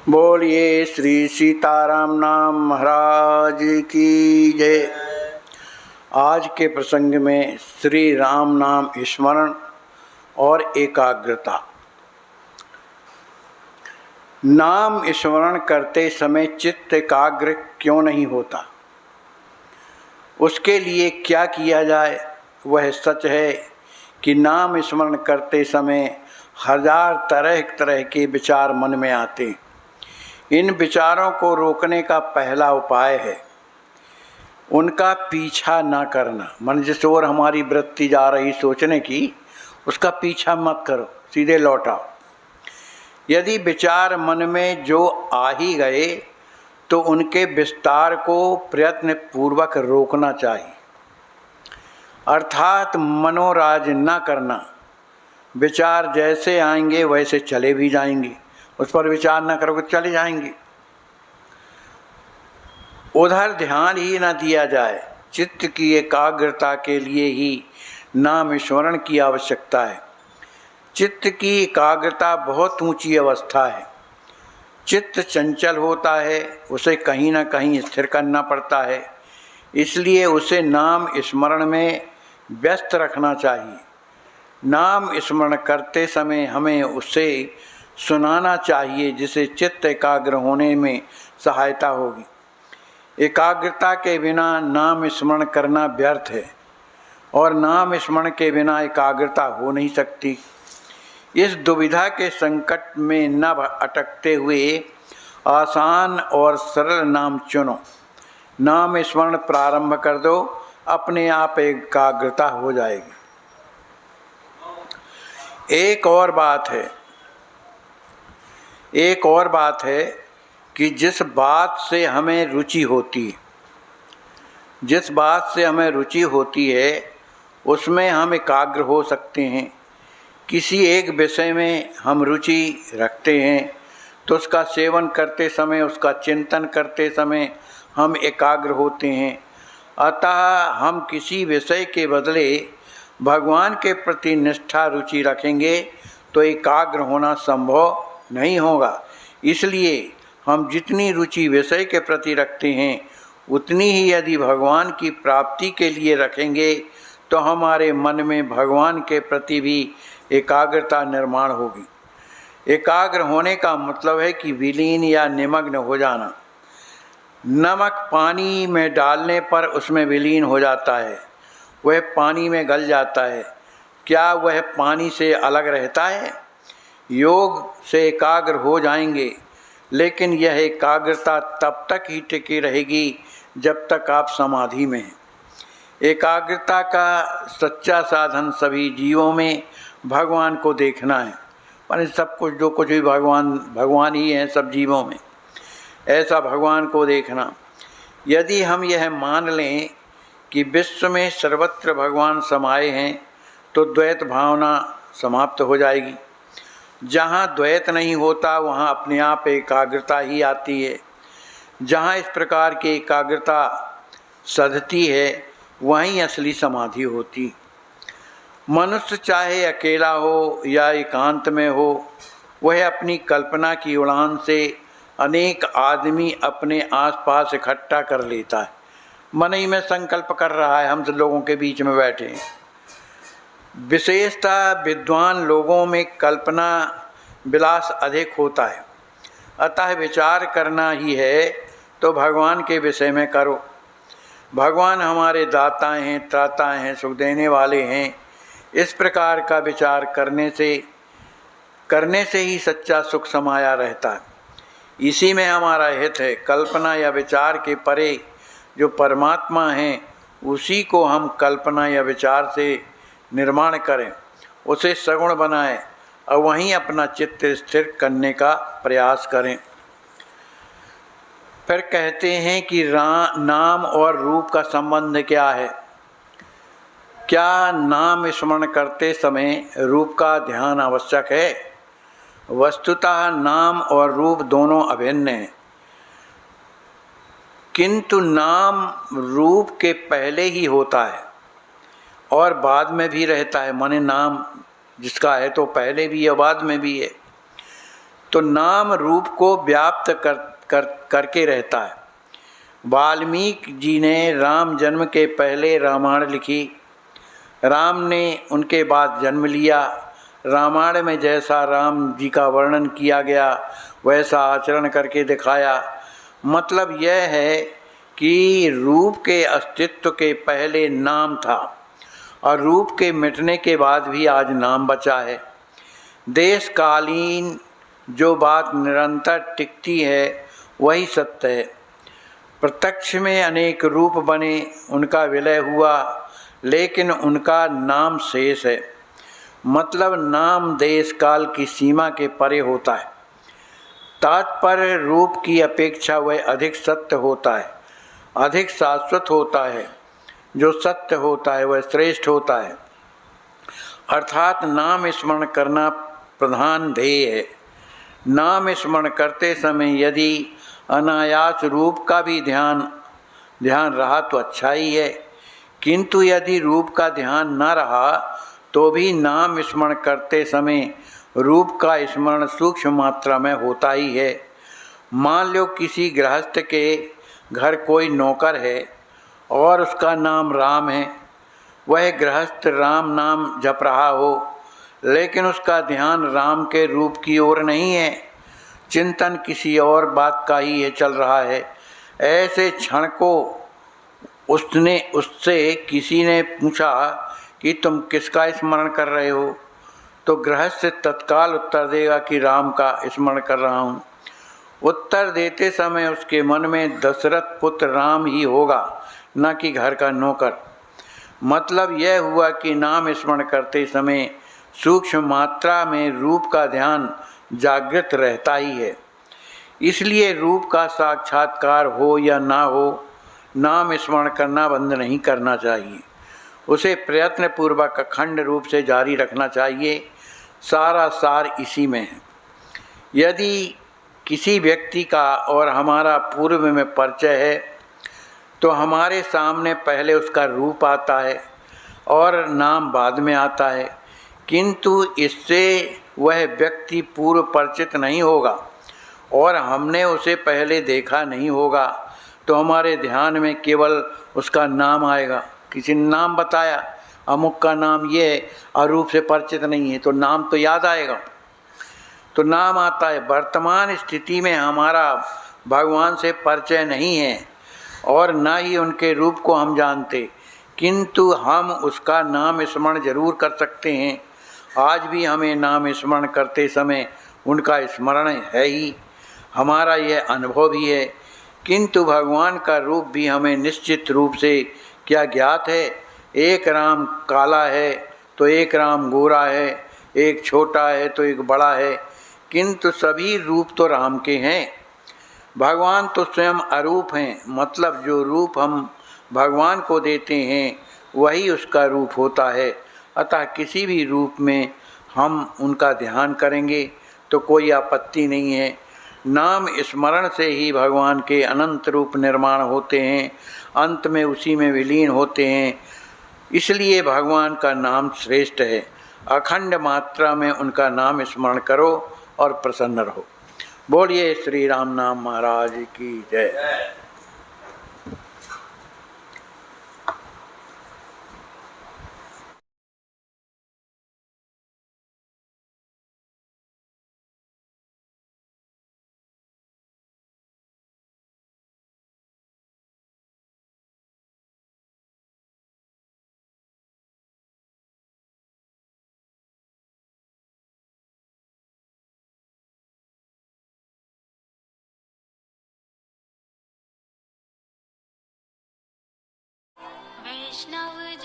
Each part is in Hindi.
बोलिए श्री सीताराम नाम महाराज की जय। आज के प्रसंग में श्री राम नाम स्मरण और एकाग्रता। नाम स्मरण करते समय चित्त एकाग्र क्यों नहीं होता, उसके लिए क्या किया जाए। वह सच है कि नाम स्मरण करते समय हजार तरह तरह के विचार मन में आते। इन विचारों को रोकने का पहला उपाय है उनका पीछा न करना। मन जिस ओर हमारी वृत्ति जा रही सोचने की, उसका पीछा मत करो, सीधे लौटाओ। यदि विचार मन में जो आ ही गए तो उनके विस्तार को प्रयत्न पूर्वक रोकना चाहिए, अर्थात मनोराज न करना। विचार जैसे आएंगे वैसे चले भी जाएंगे, उस पर विचार न करोगे चले जाएंगे। उधर ध्यान ही न दिया जाए। चित्त की एकाग्रता के लिए ही नाम स्मरण की आवश्यकता है। चित्त की एकाग्रता बहुत ऊंची अवस्था है। चित्त चंचल होता है, उसे कहीं न कहीं स्थिर करना पड़ता है, इसलिए उसे नाम स्मरण में व्यस्त रखना चाहिए। नाम स्मरण करते समय हमें उसे सुनाना चाहिए, जिससे चित्त एकाग्र होने में सहायता होगी। एकाग्रता के बिना नाम स्मरण करना व्यर्थ है और नाम स्मरण के बिना एकाग्रता हो नहीं सकती। इस दुविधा के संकट में न अटकते हुए आसान और सरल नाम चुनो। नाम स्मरण प्रारंभ कर दो, अपने आप एकाग्रता हो जाएगी। एक और बात है कि जिस बात से हमें रुचि होती है उसमें हम एकाग्र हो सकते हैं। किसी एक विषय में हम रुचि रखते हैं तो उसका सेवन करते समय, उसका चिंतन करते समय हम एकाग्र होते हैं। अतः हम किसी विषय के बदले भगवान के प्रति निष्ठा रुचि रखेंगे तो एकाग्र होना संभव नहीं होगा। इसलिए हम जितनी रुचि विषय के प्रति रखते हैं उतनी ही यदि भगवान की प्राप्ति के लिए रखेंगे तो हमारे मन में भगवान के प्रति भी एकाग्रता निर्माण होगी। एकाग्र होने का मतलब है कि विलीन या निमग्न हो जाना। नमक पानी में डालने पर उसमें विलीन हो जाता है, वह पानी में गल जाता है। क्या वह पानी से अलग रहता है? योग से एकाग्र हो जाएंगे, लेकिन यह एकाग्रता तब तक ही टिकी रहेगी जब तक आप समाधि में हैं। एकाग्रता का सच्चा साधन सभी जीवों में भगवान को देखना है। पर सब कुछ जो कुछ भी भगवान ही है सब जीवों में, ऐसा भगवान को देखना। यदि हम यह मान लें कि विश्व में सर्वत्र भगवान समाये हैं तो द्वैत भावना समाप्त हो जाएगी। जहाँ द्वैत नहीं होता वहाँ अपने आप एकाग्रता ही आती है। जहाँ इस प्रकार की एकाग्रता सधती है वहीं असली समाधि होती। मनुष्य चाहे अकेला हो या एकांत में हो, वह अपनी कल्पना की उड़ान से अनेक आदमी अपने आसपास इकट्ठा कर लेता है। मन ही में संकल्प कर रहा है, हम सब लोगों के बीच में बैठे हैं। विशेषतः विद्वान लोगों में कल्पना विलास अधिक होता है। अतः विचार करना ही है तो भगवान के विषय में करो। भगवान हमारे दाता हैं, त्राता हैं, सुख देने वाले हैं। इस प्रकार का विचार करने से ही सच्चा सुख समाया रहता है। इसी में हमारा हित है। कल्पना या विचार के परे जो परमात्मा हैं उसी को हम कल्पना या विचार से निर्माण करें, उसे सगुण बनाएं और वहीं अपना चित्त स्थिर करने का प्रयास करें। फिर कहते हैं कि नाम और रूप का संबंध क्या है। क्या नाम स्मरण करते समय रूप का ध्यान आवश्यक है? वस्तुतः नाम और रूप दोनों अभिन्न हैं, किंतु नाम रूप के पहले ही होता है और बाद में भी रहता है। माने नाम जिसका है तो पहले भी है बाद में भी है। तो नाम रूप को व्याप्त करके रहता है। वाल्मीकि जी ने राम जन्म के पहले रामायण लिखी। राम ने उनके बाद जन्म लिया। रामायण में जैसा राम जी का वर्णन किया गया वैसा आचरण करके दिखाया। मतलब यह है कि रूप के अस्तित्व के पहले नाम था और रूप के मिटने के बाद भी आज नाम बचा है। देशकालीन जो बात निरंतर टिकती है वही सत्य है। प्रत्यक्ष में अनेक रूप बने, उनका विलय हुआ, लेकिन उनका नाम शेष है। मतलब नाम देश काल की सीमा के परे होता है। तात्पर्य रूप की अपेक्षा वह अधिक सत्य होता है, अधिक शाश्वत होता है। जो सत्य होता है वह श्रेष्ठ होता है। अर्थात नाम स्मरण करना प्रधान ध्येय है। नाम स्मरण करते समय यदि अनायास रूप का भी ध्यान रहा तो अच्छा ही है, किंतु यदि रूप का ध्यान न रहा तो भी नाम स्मरण करते समय रूप का स्मरण सूक्ष्म मात्रा में होता ही है। मान लो किसी गृहस्थ के घर कोई नौकर है और उसका नाम राम है। वह गृहस्थ राम नाम जप रहा हो, लेकिन उसका ध्यान राम के रूप की ओर नहीं है, चिंतन किसी और बात का ही है चल रहा है। ऐसे क्षण को उससे किसी ने पूछा कि तुम किसका स्मरण कर रहे हो, तो गृहस्थ तत्काल उत्तर देगा कि राम का स्मरण कर रहा हूँ। उत्तर देते समय उसके मन में दशरथ पुत्र राम ही होगा, न कि घर का नौकर। मतलब यह हुआ कि नाम स्मरण करते समय सूक्ष्म मात्रा में रूप का ध्यान जागृत रहता ही है। इसलिए रूप का साक्षात्कार हो या ना हो, नाम स्मरण करना बंद नहीं करना चाहिए। उसे प्रयत्न पूर्वक अखंड रूप से जारी रखना चाहिए। सारा सार इसी में है। यदि किसी व्यक्ति का और हमारा पूर्व में परिचय है तो हमारे सामने पहले उसका रूप आता है और नाम बाद में आता है, किंतु इससे वह व्यक्ति पूर्व परिचित नहीं होगा और हमने उसे पहले देखा नहीं होगा, तो हमारे ध्यान में केवल उसका नाम आएगा। किसी ने नाम बताया, अमुक का नाम ये है, और रूप से परिचित नहीं है, तो नाम तो याद आएगा, तो नाम आता है। वर्तमान स्थिति में हमारा भगवान से परिचय नहीं है और न ही उनके रूप को हम जानते, किंतु हम उसका नाम स्मरण जरूर कर सकते हैं। आज भी हमें नाम स्मरण करते समय उनका स्मरण है ही, हमारा यह अनुभव भी है। किंतु भगवान का रूप भी हमें निश्चित रूप से क्या ज्ञात है। एक राम काला है तो एक राम गोरा है, एक छोटा है तो एक बड़ा है, किंतु सभी रूप तो राम के हैं। भगवान तो स्वयं अरूप हैं। मतलब जो रूप हम भगवान को देते हैं वही उसका रूप होता है। अतः किसी भी रूप में हम उनका ध्यान करेंगे तो कोई आपत्ति नहीं है। नाम स्मरण से ही भगवान के अनंत रूप निर्माण होते हैं, अंत में उसी में विलीन होते हैं। इसलिए भगवान का नाम श्रेष्ठ है। अखंड मात्रा में उनका नाम स्मरण करो और प्रसन्न रहो। बोलिए श्री राम नाम महाराज की जय।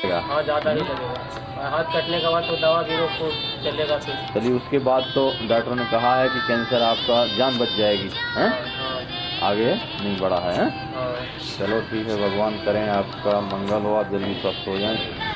हाँ, ज़्यादा नहीं लगेगा। हाथ कटने के बाद तो दवा भी रोको चलेगा फिर। चलिए, उसके बाद तो डॉक्टर ने कहा है कि कैंसर आपका जान बच जाएगी, हैं? आगे नहीं बढ़ा है, हैं? चलो ठीक है, भगवान करें आपका मंगल हो, आप जल्दी स्वस्थ हो जाएं।